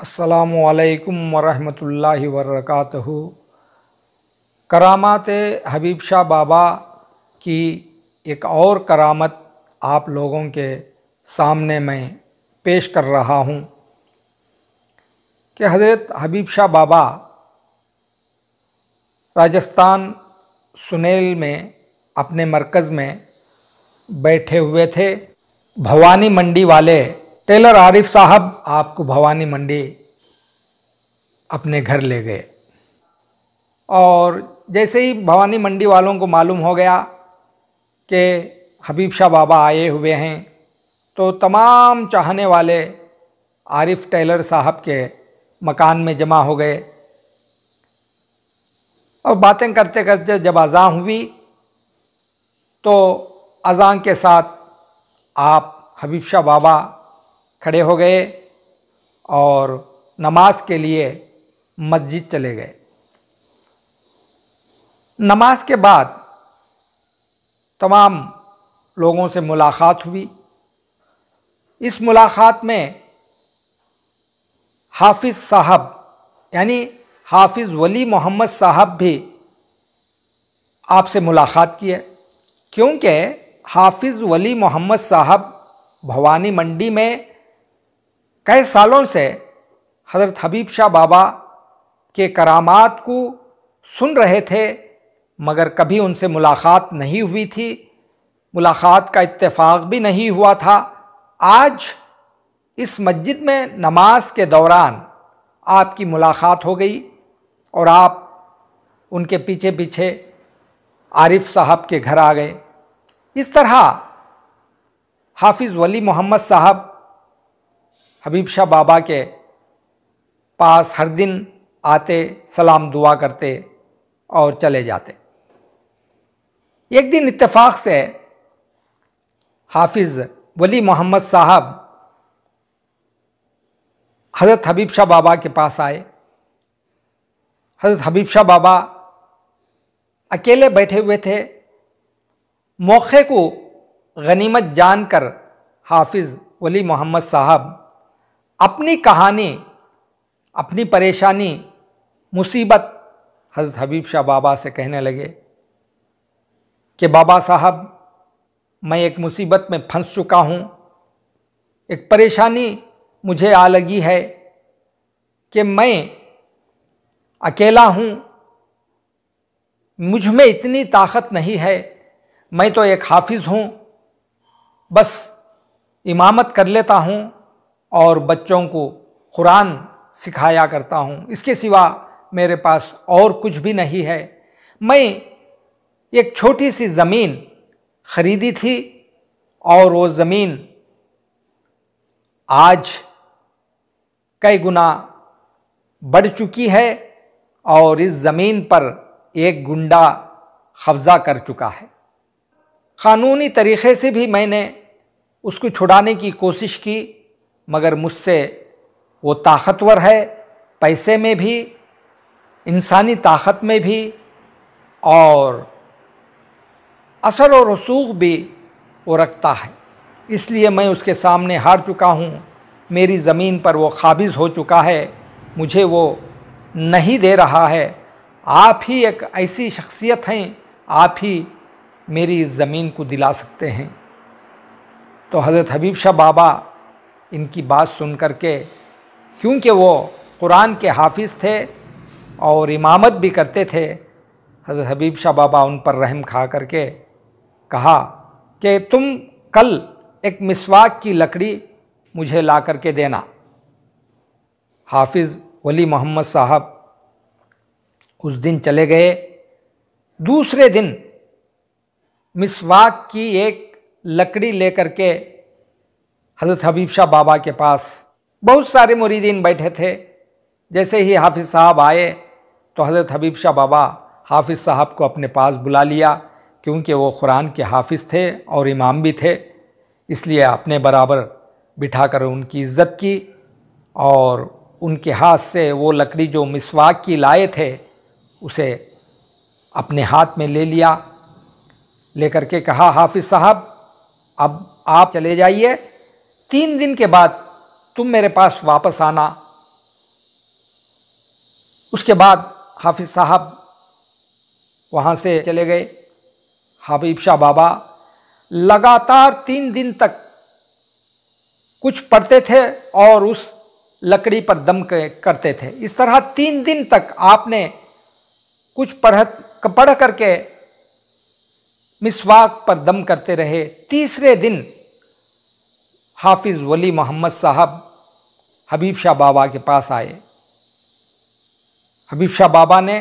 अस्सलामु अलैकुम वरहमतुल्लाहि वबरकातुहू। करामात हबीब शाह बाबा की एक और करामत आप लोगों के सामने मैं पेश कर रहा हूँ कि हज़रत हबीब शाह बाबा राजस्थान सुनेल में अपने मरकज़ में बैठे हुए थे। भवानी मंडी वाले टेलर आरिफ साहब आपको भवानी मंडी अपने घर ले गए और जैसे ही भवानी मंडी वालों को मालूम हो गया कि हबीब शाह बाबा आए हुए हैं तो तमाम चाहने वाले आरिफ टेलर साहब के मकान में जमा हो गए और बातें करते करते जब अज़ान हुई तो अज़ान के साथ आप हबीब शाह बाबा खड़े हो गए और नमाज के लिए मस्जिद चले गए। नमाज के बाद तमाम लोगों से मुलाकात हुई। इस मुलाकात में हाफिज़ साहब यानी हाफिज़ वली मोहम्मद साहब भी आपसे मुलाकात किए, क्योंकि हाफिज़ वली मोहम्मद साहब भवानी मंडी में कई सालों से हज़रत हबीब शाह बाबा के करामात को सुन रहे थे, मगर कभी उनसे मुलाकात नहीं हुई थी, मुलाकात का इत्तेफाक भी नहीं हुआ था। आज इस मस्जिद में नमाज के दौरान आपकी मुलाकात हो गई और आप उनके पीछे पीछे आरिफ साहब के घर आ गए। इस तरह हाफिज़ वली मोहम्मद साहब हबीब शाह बाबा के पास हर दिन आते, सलाम दुआ करते और चले जाते। एक दिन इत्तेफाक से हाफिज़ वली मोहम्मद साहब हज़रत हबीब शाह बाबा के पास आए। हज़रत हबीब शाह बाबा अकेले बैठे हुए थे। मौके को गनीमत जानकर हाफिज़ वली मोहम्मद साहब अपनी कहानी, अपनी परेशानी, मुसीबत हज़रत हबीब शाह बाबा से कहने लगे कि बाबा साहब, मैं एक मुसीबत में फंस चुका हूँ, एक परेशानी मुझे आ लगी है कि मैं अकेला हूँ, मुझ में इतनी ताकत नहीं है, मैं तो एक हाफिज़ हूँ, बस इमामत कर लेता हूँ और बच्चों को कुरान सिखाया करता हूँ, इसके सिवा मेरे पास और कुछ भी नहीं है। मैं एक छोटी सी ज़मीन ख़रीदी थी और वो ज़मीन आज कई गुना बढ़ चुकी है और इस ज़मीन पर एक गुंडा कब्ज़ा कर चुका है। क़ानूनी तरीक़े से भी मैंने उसको छुड़ाने की कोशिश की, मगर मुझसे वो ताकतवर है, पैसे में भी, इंसानी ताकत में भी और असर और रसूख भी वो रखता है। इसलिए मैं उसके सामने हार चुका हूँ। मेरी ज़मीन पर वो काबिज़ हो चुका है, मुझे वो नहीं दे रहा है। आप ही एक ऐसी शख्सियत हैं, आप ही मेरी इस ज़मीन को दिला सकते हैं। तो हज़रत हबीब शाह बाबा इनकी बात सुन कर के, क्योंकि वो कुरान के हाफिज़ थे और इमामत भी करते थे, हज़रत हबीब शाह बाबा उन पर रहम खा करके कहा कि तुम कल एक मिसवाक की लकड़ी मुझे ला करके देना। हाफिज़ वली मोहम्मद साहब उस दिन चले गए। दूसरे दिन मिसवाक की एक लकड़ी लेकर के हज़रत हबीब शाह बाबा के पास बहुत सारे मुरीदीन बैठे थे। जैसे ही हाफिज़ साहब आए तो हज़रत हबीब शाह बाबा हाफिज़ साहब को अपने पास बुला लिया, क्योंकि वो कुरान के हाफिज़ थे और इमाम भी थे, इसलिए अपने बराबर बिठाकर उनकी इज़्ज़त की और उनके हाथ से वो लकड़ी जो मिसवाक की लाए थे उसे अपने हाथ में ले लिया। लेकर के कहा, हाफिज़ साहब अब आप चले जाइए, 3 दिन के बाद तुम मेरे पास वापस आना उसके बाद हाफिज साहब वहाँ से चले गए। हबीब शाह बाबा लगातार 3 दिन तक कुछ पढ़ते थे और उस लकड़ी पर दम करते थे। इस तरह 3 दिन तक आपने कुछ पढ़ करके मिसवाक पर दम करते रहे। तीसरे दिन हाफिज वली मोहम्मद साहब हबीब शाह बाबा के पास आए। हबीब शाह बाबा ने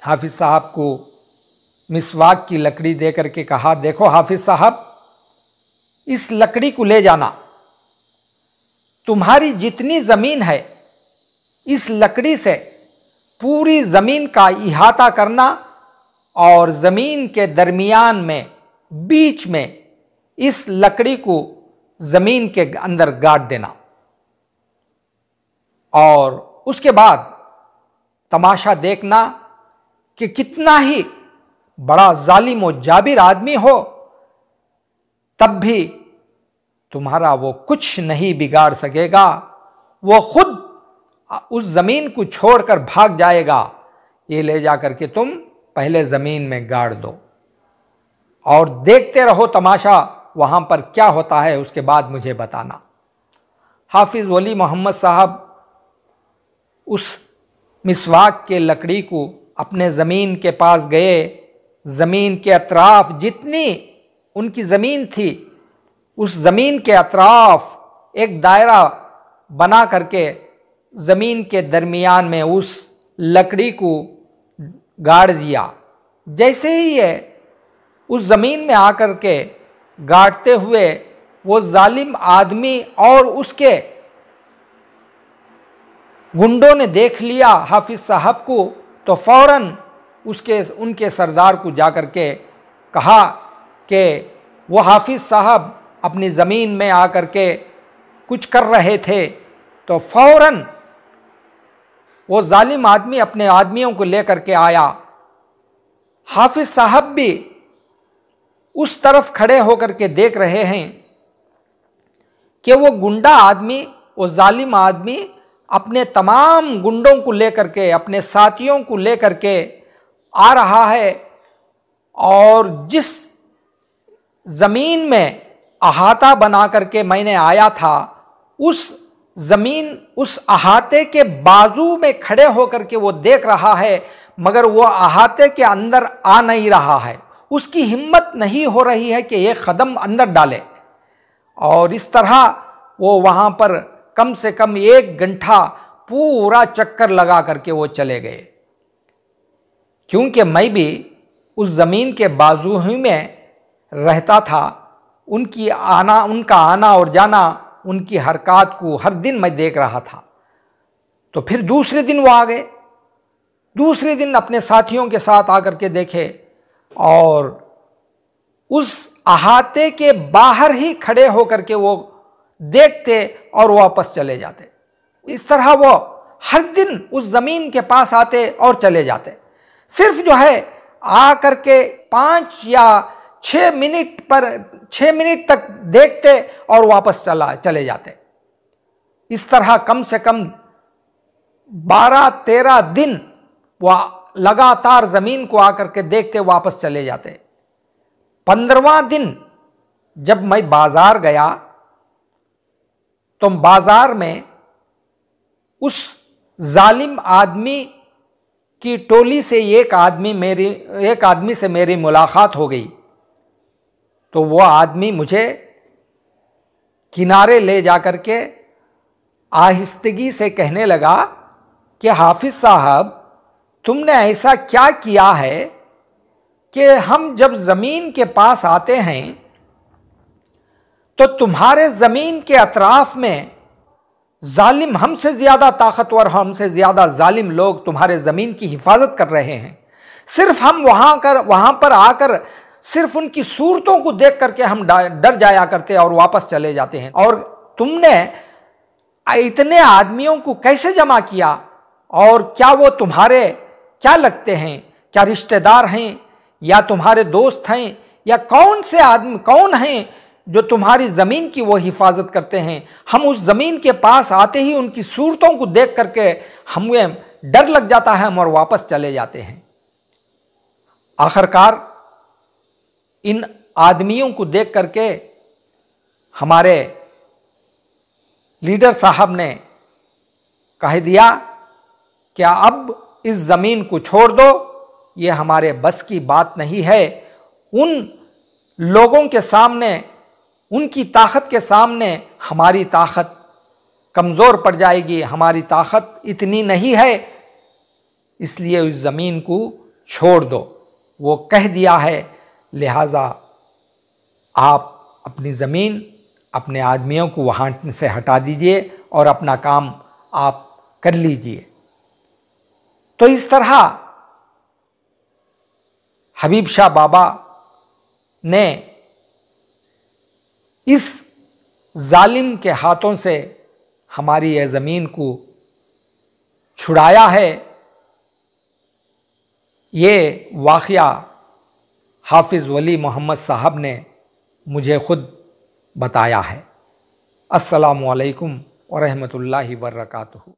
हाफिज साहब को मिसवाक की लकड़ी दे करके कहा, देखो हाफिज साहब, इस लकड़ी को ले जाना, तुम्हारी जितनी ज़मीन है इस लकड़ी से पूरी ज़मीन का इहाता करना और ज़मीन के दरमियान में बीच में इस लकड़ी को ज़मीन के अंदर गाड़ देना और उसके बाद तमाशा देखना कि कितना ही बड़ा जालिम और जाबिर आदमी हो तब भी तुम्हारा वो कुछ नहीं बिगाड़ सकेगा, वो खुद उस ज़मीन को छोड़कर भाग जाएगा। ये ले जाकर के तुम पहले ज़मीन में गाड़ दो और देखते रहो तमाशा, वहाँ पर क्या होता है उसके बाद मुझे बताना। हाफिज़ वली मोहम्मद साहब उस मिसवाक के लकड़ी को अपने ज़मीन के पास गए। ज़मीन के अतराफ़ जितनी उनकी ज़मीन थी उस ज़मीन के अतराफ़ एक दायरा बना करके ज़मीन के दरमियान में उस लकड़ी को गाड़ दिया। जैसे ही ये उस ज़मीन में आकर के गाड़ते हुए वो जालिम आदमी और उसके गुंडों ने देख लिया हाफिज़ साहब को, तो फ़ौरन उनके सरदार को जाकर के कहा कि वो हाफिज़ साहब अपनी ज़मीन में आकर के कुछ कर रहे थे। तो फ़ौरन वो जालिम आदमी अपने आदमियों को लेकर के आया। हाफिज़ साहब भी उस तरफ खड़े होकर के देख रहे हैं कि वो गुंडा आदमी, वो जालिम आदमी अपने तमाम गुंडों को लेकर के, अपने साथियों को लेकर के आ रहा है और जिस ज़मीन में अहाता बना करके मैंने आया था उस ज़मीन, उस अहाते के बाजू में खड़े होकर के वो देख रहा है, मगर वो अहाते के अंदर आ नहीं रहा है। उसकी हिम्मत नहीं हो रही है कि एक कदम अंदर डाले। और इस तरह वो वहाँ पर कम से कम 1 घंटा पूरा चक्कर लगा करके वो चले गए। क्योंकि मैं भी उस ज़मीन के बाजू ही में रहता था, उनका आना और जाना, उनकी हरकत को हर दिन मैं देख रहा था। तो फिर दूसरे दिन वो आ गए। दूसरे दिन अपने साथियों के साथ आकर के देखे और उस अहाते के बाहर ही खड़े होकर के वो देखते और वापस चले जाते। इस तरह वो हर दिन उस ज़मीन के पास आते और चले जाते। सिर्फ जो है आकर के 5 या 6 मिनट तक देखते और वापस चले जाते। इस तरह कम से कम 12-13 दिन वह लगातार ज़मीन को आकर के देखते वापस चले जाते। 15वां दिन जब मैं बाज़ार गया तो बाज़ार में उस जालिम आदमी की टोली से एक आदमी से मेरी मुलाकात हो गई। तो वो आदमी मुझे किनारे ले जाकर के आहिस्तगी से कहने लगा कि हाफिज़ साहब, तुमने ऐसा क्या किया है कि हम जब ज़मीन के पास आते हैं तो तुम्हारे ज़मीन के अतराफ़ में जालिम, हमसे ज़्यादा ताकतवर, हमसे ज़्यादा जालिम लोग तुम्हारे ज़मीन की हिफाजत कर रहे हैं। सिर्फ हम वहाँ पर आकर सिर्फ उनकी सूरतों को देख करके हम डर जाया करते और वापस चले जाते हैं। और तुमने इतने आदमियों को कैसे जमा किया और क्या वो तुम्हारे क्या लगते हैं? क्या रिश्तेदार हैं या तुम्हारे दोस्त हैं या कौन से आदमी, कौन हैं जो तुम्हारी ज़मीन की वो हिफाजत करते हैं? हम उस ज़मीन के पास आते ही उनकी सूरतों को देख करके हमें डर लग जाता है, हम और वापस चले जाते हैं। आखिरकार इन आदमियों को देख करके हमारे लीडर साहब ने कह दिया क्या अब इस ज़मीन को छोड़ दो, ये हमारे बस की बात नहीं है। उन लोगों के सामने, उनकी ताकत के सामने हमारी ताकत कमज़ोर पड़ जाएगी, हमारी ताकत इतनी नहीं है, इसलिए उस ज़मीन को छोड़ दो। वो कह दिया है, लिहाजा आप अपनी ज़मीन, अपने आदमियों को वहाँ से हटा दीजिए और अपना काम आप कर लीजिए। तो इस तरह हबीब शाह बाबा ने इस जालिम के हाथों से हमारी यह ज़मीन को छुड़ाया है। ये वाक़या हाफिज़ वली मोहम्मद साहब ने मुझे ख़ुद बताया है। अस्सलामु अलैकुम व रहमतुल्लाहि व बरकातुहू।